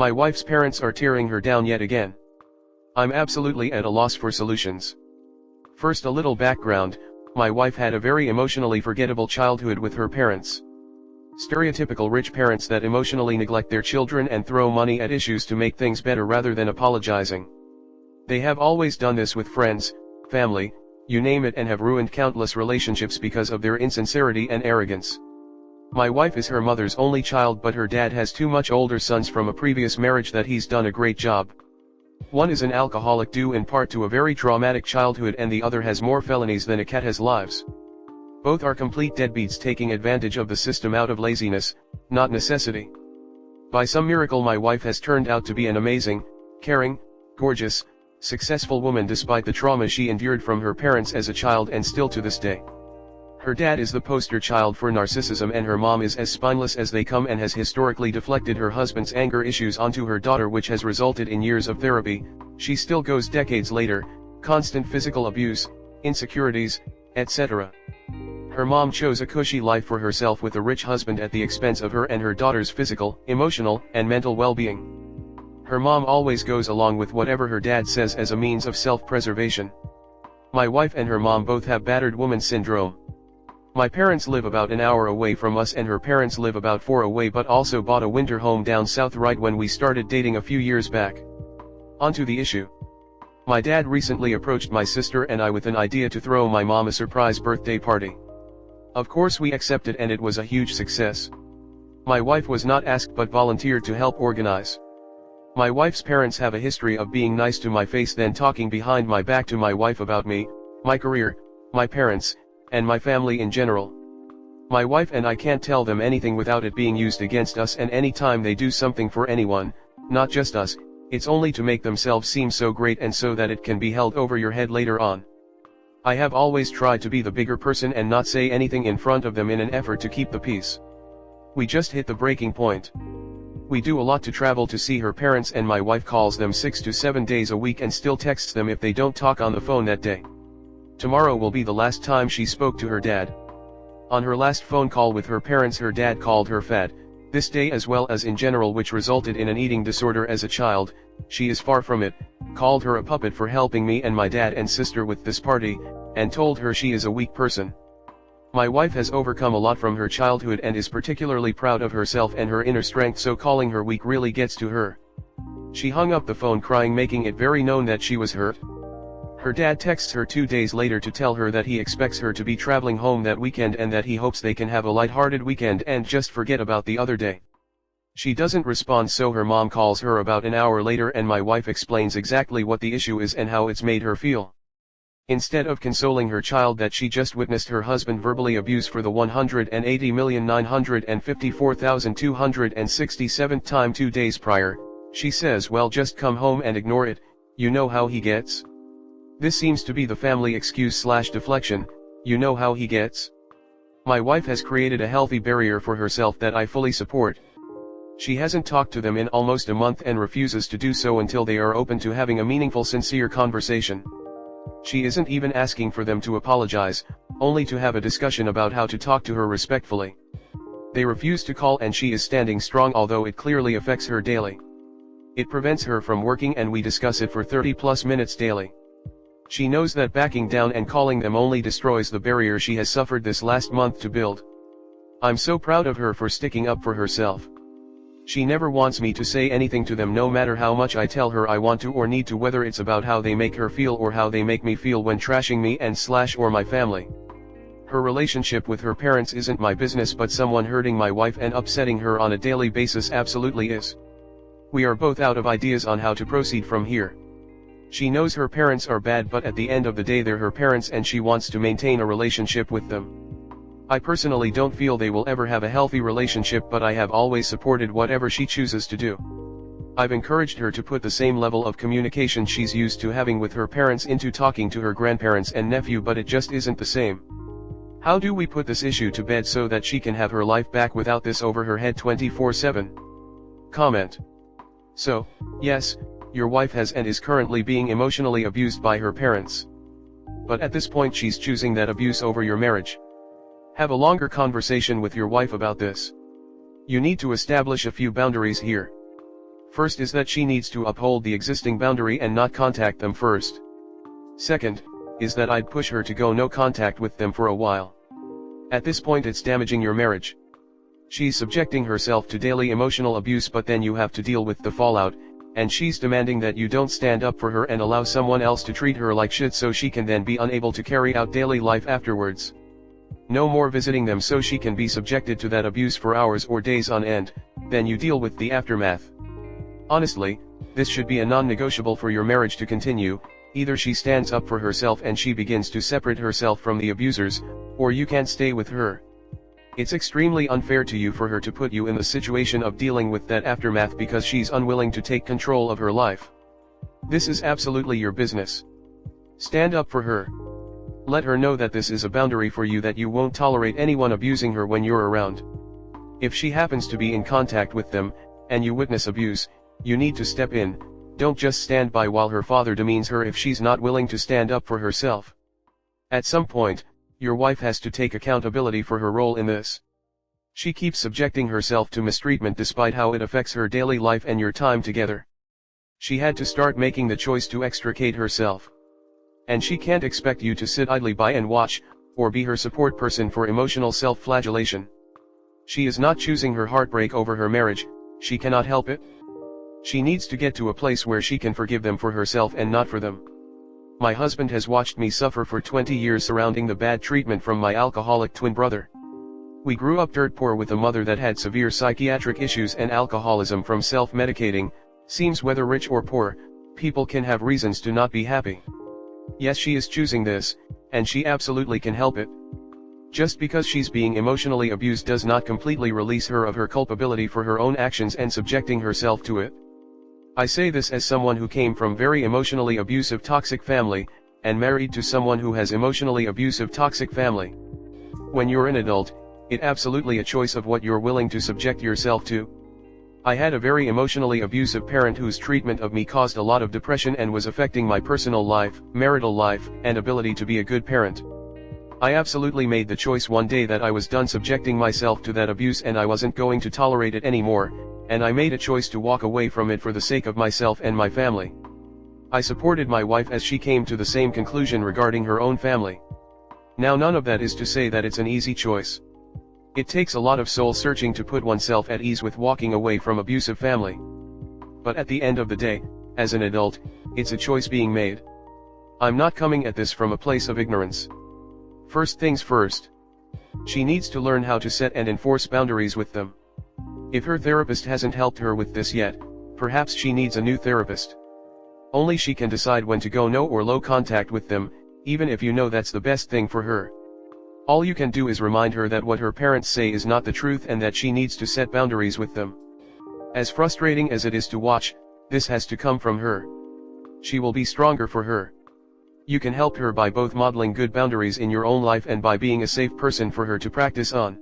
My wife's parents are tearing her down yet again. I'm absolutely at a loss for solutions. First, a little background. My wife had a very emotionally forgettable childhood with her parents. Stereotypical rich parents that emotionally neglect their children and throw money at issues to make things better rather than apologizing. They have always done this with friends, family, you name it, and have ruined countless relationships because of their insincerity and arrogance. My wife is her mother's only child, but her dad has two much older sons from a previous marriage that he's done a great job. One is an alcoholic due in part to a very traumatic childhood, and the other has more felonies than a cat has lives. Both are complete deadbeats taking advantage of the system out of laziness, not necessity. By some miracle my wife has turned out to be an amazing, caring, gorgeous, successful woman despite the trauma she endured from her parents as a child and still to this day. Her dad is the poster child for narcissism, and her mom is as spineless as they come and has historically deflected her husband's anger issues onto her daughter, which has resulted in years of therapy. She still goes decades later, constant physical abuse, insecurities, etc. Her mom chose a cushy life for herself with a rich husband at the expense of her and her daughter's physical, emotional, and mental well-being. Her mom always goes along with whatever her dad says as a means of self-preservation. My wife and her mom both have battered woman syndrome. My parents live about an hour away from us and her parents live about 4 away, but also bought a winter home down south right when we started dating a few years back. Onto the issue. My dad recently approached my sister and I with an idea to throw my mom a surprise birthday party. Of course we accepted and it was a huge success. My wife was not asked but volunteered to help organize. My wife's parents have a history of being nice to my face then talking behind my back to my wife about me, my career, my parents, and my family in general. My wife and I can't tell them anything without it being used against us, and any time they do something for anyone, not just us, it's only to make themselves seem so great and so that it can be held over your head later on. I have always tried to be the bigger person and not say anything in front of them in an effort to keep the peace. We just hit the breaking point. We do a lot to travel to see her parents, and my wife calls them 6 to 7 days a week and still texts them if they don't talk on the phone that day. Tomorrow will be the last time she spoke to her dad. On her last phone call with her parents, her dad called her fat, this day as well as in general, which resulted in an eating disorder as a child. She is far from it, called her a puppet for helping me and my dad and sister with this party, and told her she is a weak person. My wife has overcome a lot from her childhood and is particularly proud of herself and her inner strength, so calling her weak really gets to her. She hung up the phone crying, making it very known that she was hurt. Her dad texts her 2 days later to tell her that he expects her to be traveling home that weekend and that he hopes they can have a light-hearted weekend and just forget about the other day. She doesn't respond, so her mom calls her about an hour later and my wife explains exactly what the issue is and how it's made her feel. Instead of consoling her child that she just witnessed her husband verbally abuse for the 180,954,267th time 2 days prior, she says, well, just come home and ignore it, you know how he gets. This seems to be the family excuse/deflection, you know how he gets. My wife has created a healthy barrier for herself that I fully support. She hasn't talked to them in almost a month and refuses to do so until they are open to having a meaningful, sincere conversation. She isn't even asking for them to apologize, only to have a discussion about how to talk to her respectfully. They refuse to call and she is standing strong, although it clearly affects her daily. It prevents her from working and we discuss it for 30+ minutes daily. She knows that backing down and calling them only destroys the barrier she has suffered this last month to build. I'm so proud of her for sticking up for herself. She never wants me to say anything to them, no matter how much I tell her I want to or need to, whether it's about how they make her feel or how they make me feel when trashing me and/or my family. Her relationship with her parents isn't my business, but someone hurting my wife and upsetting her on a daily basis absolutely is. We are both out of ideas on how to proceed from here. She knows her parents are bad, but at the end of the day they're her parents and she wants to maintain a relationship with them. I personally don't feel they will ever have a healthy relationship, but I have always supported whatever she chooses to do. I've encouraged her to put the same level of communication she's used to having with her parents into talking to her grandparents and nephew, but it just isn't the same. How do we put this issue to bed so that she can have her life back without this over her head 24/7? Comment. So, yes, your wife has and is currently being emotionally abused by her parents. But at this point she's choosing that abuse over your marriage. Have a longer conversation with your wife about this. You need to establish a few boundaries here. First is that she needs to uphold the existing boundary and not contact them first. Second, is that I'd push her to go no contact with them for a while. At this point it's damaging your marriage. She's subjecting herself to daily emotional abuse, but then you have to deal with the fallout, and she's demanding that you don't stand up for her and allow someone else to treat her like shit so she can then be unable to carry out daily life afterwards. No more visiting them so she can be subjected to that abuse for hours or days on end, then you deal with the aftermath. Honestly, this should be a non-negotiable for your marriage to continue. Either she stands up for herself and she begins to separate herself from the abusers, or you can't stay with her. It's extremely unfair to you for her to put you in the situation of dealing with that aftermath because she's unwilling to take control of her life. This is absolutely your business. Stand up for her. Let her know that this is a boundary for you, that you won't tolerate anyone abusing her when you're around. If she happens to be in contact with them, and you witness abuse, you need to step in. Don't just stand by while her father demeans her if she's not willing to stand up for herself. At some point, your wife has to take accountability for her role in this. She keeps subjecting herself to mistreatment despite how it affects her daily life and your time together. She had to start making the choice to extricate herself. And she can't expect you to sit idly by and watch, or be her support person for emotional self-flagellation. She is not choosing her heartbreak over her marriage, she cannot help it. She needs to get to a place where she can forgive them for herself and not for them. My husband has watched me suffer for 20 years surrounding the bad treatment from my alcoholic twin brother. We grew up dirt poor with a mother that had severe psychiatric issues and alcoholism from self-medicating. Seems whether rich or poor, people can have reasons to not be happy. Yes, she is choosing this, and she absolutely can help it. Just because she's being emotionally abused does not completely release her of her culpability for her own actions and subjecting herself to it. I say this as someone who came from very emotionally abusive toxic family, and married to someone who has emotionally abusive toxic family. When you're an adult, it's absolutely a choice of what you're willing to subject yourself to. I had a very emotionally abusive parent whose treatment of me caused a lot of depression and was affecting my personal life, marital life, and ability to be a good parent. I absolutely made the choice one day that I was done subjecting myself to that abuse and I wasn't going to tolerate it anymore, and I made a choice to walk away from it for the sake of myself and my family. I supported my wife as she came to the same conclusion regarding her own family. Now none of that is to say that it's an easy choice. It takes a lot of soul searching to put oneself at ease with walking away from abusive family. But at the end of the day, as an adult, it's a choice being made. I'm not coming at this from a place of ignorance. First things first. She needs to learn how to set and enforce boundaries with them. If her therapist hasn't helped her with this yet, perhaps she needs a new therapist. Only she can decide when to go no or low contact with them, even if you know that's the best thing for her. All you can do is remind her that what her parents say is not the truth and that she needs to set boundaries with them. As frustrating as it is to watch, this has to come from her. She will be stronger for her. You can help her by both modeling good boundaries in your own life and by being a safe person for her to practice on.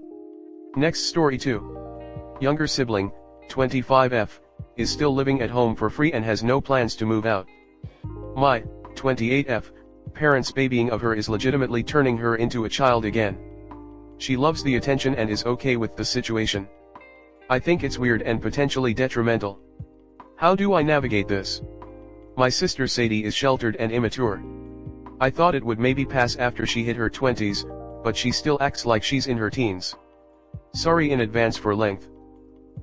Next story 2. Younger sibling, 25F, is still living at home for free and has no plans to move out. My, 28F, parents' babying of her is legitimately turning her into a child again. She loves the attention and is okay with the situation. I think it's weird and potentially detrimental. How do I navigate this? My sister Sadie is sheltered and immature. I thought it would maybe pass after she hit her 20s, but she still acts like she's in her teens. Sorry in advance for length.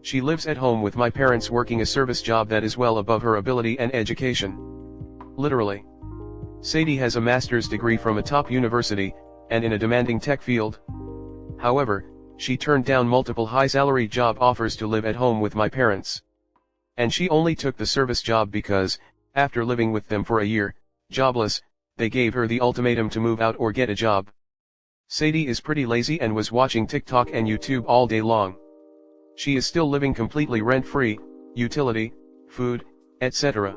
She lives at home with my parents working a service job that is well above her ability and education. Literally. Sadie has a master's degree from a top university, and in a demanding tech field. However, she turned down multiple high-salary job offers to live at home with my parents. And she only took the service job because, after living with them for a year, jobless, they gave her the ultimatum to move out or get a job. Sadie is pretty lazy and was watching TikTok and YouTube all day long. She is still living completely rent-free, utility, food, etc.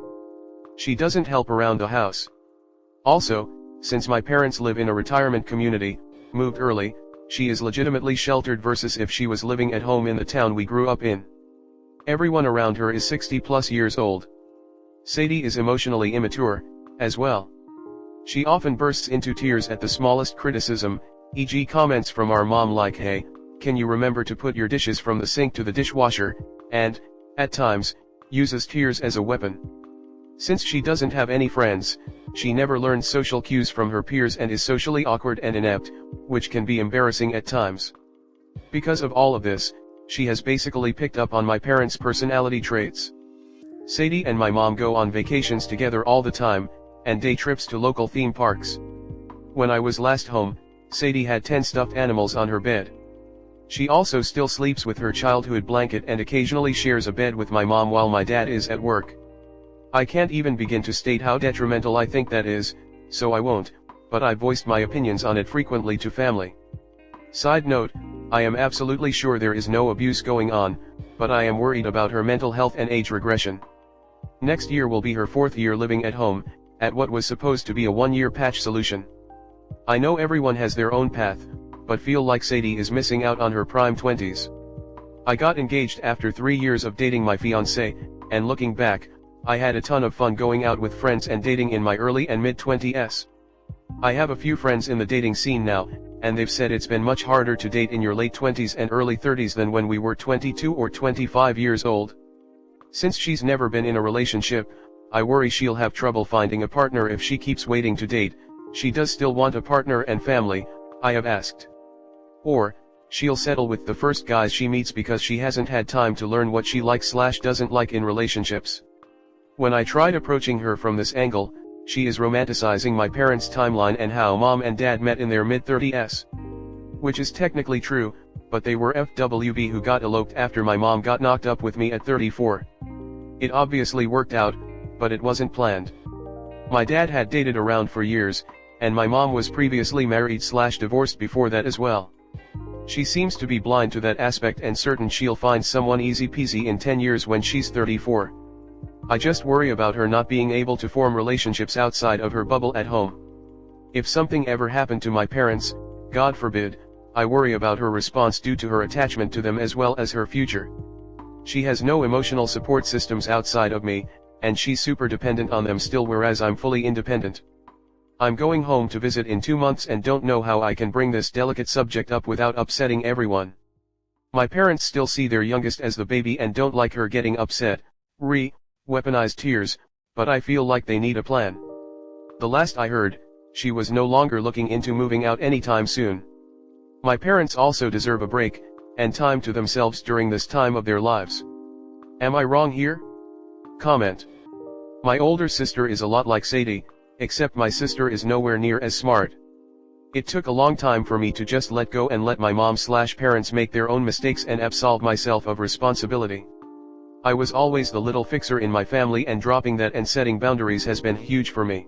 She doesn't help around the house. Also, since my parents live in a retirement community, moved early, she is legitimately sheltered versus if she was living at home in the town we grew up in. Everyone around her is 60+ years old. Sadie is emotionally immature, as well. She often bursts into tears at the smallest criticism, e.g. comments from our mom like, "Hey, can you remember to put your dishes from the sink to the dishwasher?" and, at times, uses tears as a weapon. Since she doesn't have any friends, she never learns social cues from her peers and is socially awkward and inept, which can be embarrassing at times. Because of all of this, she has basically picked up on my parents' personality traits. Sadie and my mom go on vacations together all the time, and day trips to local theme parks. When I was last home, Sadie had 10 stuffed animals on her bed. She also still sleeps with her childhood blanket and occasionally shares a bed with my mom while my dad is at work. I can't even begin to state how detrimental I think that is, so I won't, but I've voiced my opinions on it frequently to family. Side note, I am absolutely sure there is no abuse going on, but I am worried about her mental health and age regression. Next year will be her 4th year living at home, at what was supposed to be a 1-year patch solution. I know everyone has their own path, but feel like Sadie is missing out on her prime 20s. I got engaged after 3 years of dating my fiancé, and looking back, I had a ton of fun going out with friends and dating in my early and mid-20s. I have a few friends in the dating scene now, and they've said it's been much harder to date in your late 20s and early 30s than when we were 22 or 25 years old. Since she's never been in a relationship, I worry she'll have trouble finding a partner if she keeps waiting to date. She does still want a partner and family, I have asked. Or, she'll settle with the first guys she meets because she hasn't had time to learn what she likes/doesn't like in relationships. When I tried approaching her from this angle, she is romanticizing my parents' timeline and how mom and dad met in their mid-30s. Which is technically true, but they were FWB who got eloped after my mom got knocked up with me at 34. It obviously worked out, but it wasn't planned. My dad had dated around for years, and my mom was previously married/divorced before that as well. She seems to be blind to that aspect and certain she'll find someone easy peasy in 10 years when she's 34. I just worry about her not being able to form relationships outside of her bubble at home. If something ever happened to my parents, God forbid, I worry about her response due to her attachment to them as well as her future. She has no emotional support systems outside of me, and she's super dependent on them still, whereas I'm fully independent. I'm going home to visit in 2 months and don't know how I can bring this delicate subject up without upsetting everyone. My parents still see their youngest as the baby and don't like her getting upset, weaponized tears, but I feel like they need a plan. The last I heard, she was no longer looking into moving out anytime soon. My parents also deserve a break, and time to themselves during this time of their lives. Am I wrong here? Comment. My older sister is a lot like Sadie, except my sister is nowhere near as smart. It took a long time for me to just let go and let my mom/parents make their own mistakes and absolve myself of responsibility. I was always the little fixer in my family, and dropping that and setting boundaries has been huge for me.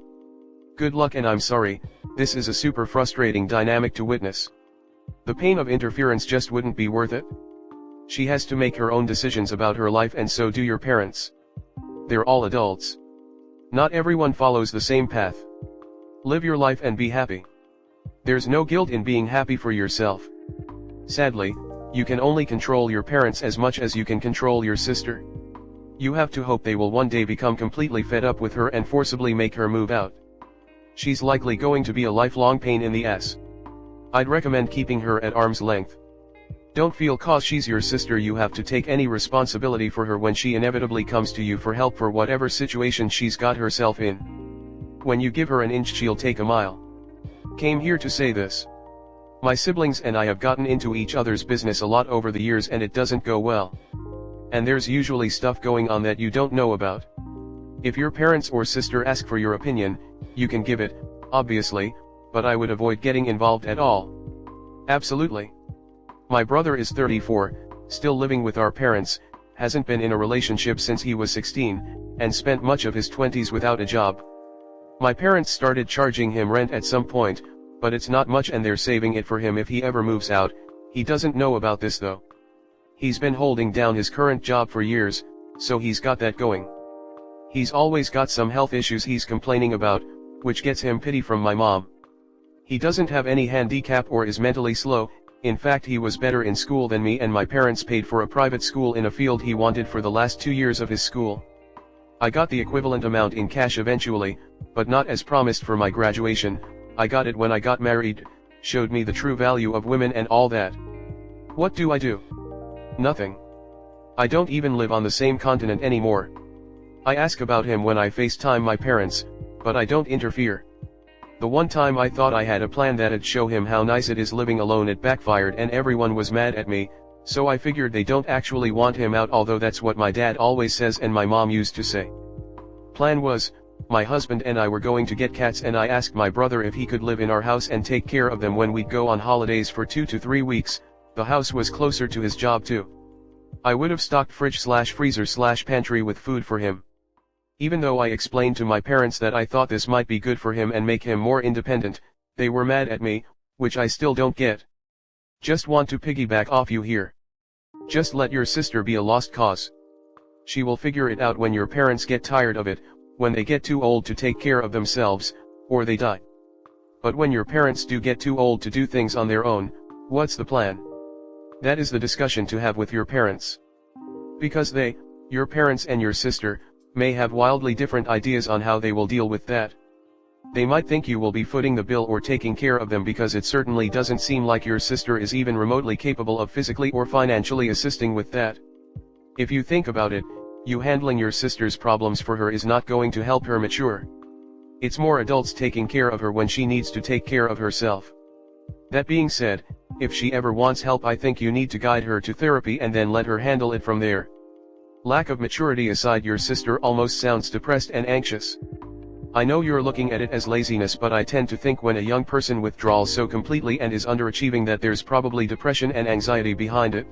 Good luck, and I'm sorry, this is a super frustrating dynamic to witness. The pain of interference just wouldn't be worth it. She has to make her own decisions about her life, and so do your parents. They're all adults. Not everyone follows the same path. Live your life and be happy. There's no guilt in being happy for yourself. Sadly, you can only control your parents as much as you can control your sister. You have to hope they will one day become completely fed up with her and forcibly make her move out. She's likely going to be a lifelong pain in the ass. I'd recommend keeping her at arm's length. Don't feel cause she's your sister you have to take any responsibility for her when she inevitably comes to you for help for whatever situation she's got herself in. When you give her an inch, she'll take a mile. Came here to say this. My siblings and I have gotten into each other's business a lot over the years, and it doesn't go well. And there's usually stuff going on that you don't know about. If your parents or sister ask for your opinion, you can give it, obviously, but I would avoid getting involved at all. Absolutely. My brother is 34, still living with our parents, hasn't been in a relationship since he was 16, and spent much of his 20s without a job. My parents started charging him rent at some point, but it's not much and they're saving it for him if he ever moves out. He doesn't know about this though. He's been holding down his current job for years, so he's got that going. He's always got some health issues he's complaining about, which gets him pity from my mom. He doesn't have any handicap or is mentally slow. In fact, he was better in school than me, and my parents paid for a private school in a field he wanted for the last 2 years of his school. I got the equivalent amount in cash eventually, but not as promised for my graduation. I got it when I got married, showed me the true value of women and all that. What do I do? Nothing. I don't even live on the same continent anymore. I ask about him when I FaceTime my parents, but I don't interfere. The one time I thought I had a plan that'd show him how nice it is living alone, it backfired and everyone was mad at me, so I figured they don't actually want him out, although that's what my dad always says and my mom used to say. Plan was, my husband and I were going to get cats, and I asked my brother if he could live in our house and take care of them when we'd go on holidays for 2 to 3 weeks. The house was closer to his job too. I would have stocked fridge/freezer/pantry with food for him. Even though I explained to my parents that I thought this might be good for him and make him more independent, they were mad at me, which I still don't get. Just want to piggyback off you here. Just let your sister be a lost cause. She will figure it out when your parents get tired of it, when they get too old to take care of themselves, or they die. But when your parents do get too old to do things on their own, what's the plan? That is the discussion to have with your parents. Because they, your parents and your sister, may have wildly different ideas on how they will deal with that. They might think you will be footing the bill or taking care of them, because it certainly doesn't seem like your sister is even remotely capable of physically or financially assisting with that. If you think about it, you handling your sister's problems for her is not going to help her mature. It's more adults taking care of her when she needs to take care of herself. That being said, if she ever wants help, I think you need to guide her to therapy and then let her handle it from there. Lack of maturity aside, your sister almost sounds depressed and anxious. I know you're looking at it as laziness, but I tend to think when a young person withdraws so completely and is underachieving that there's probably depression and anxiety behind it.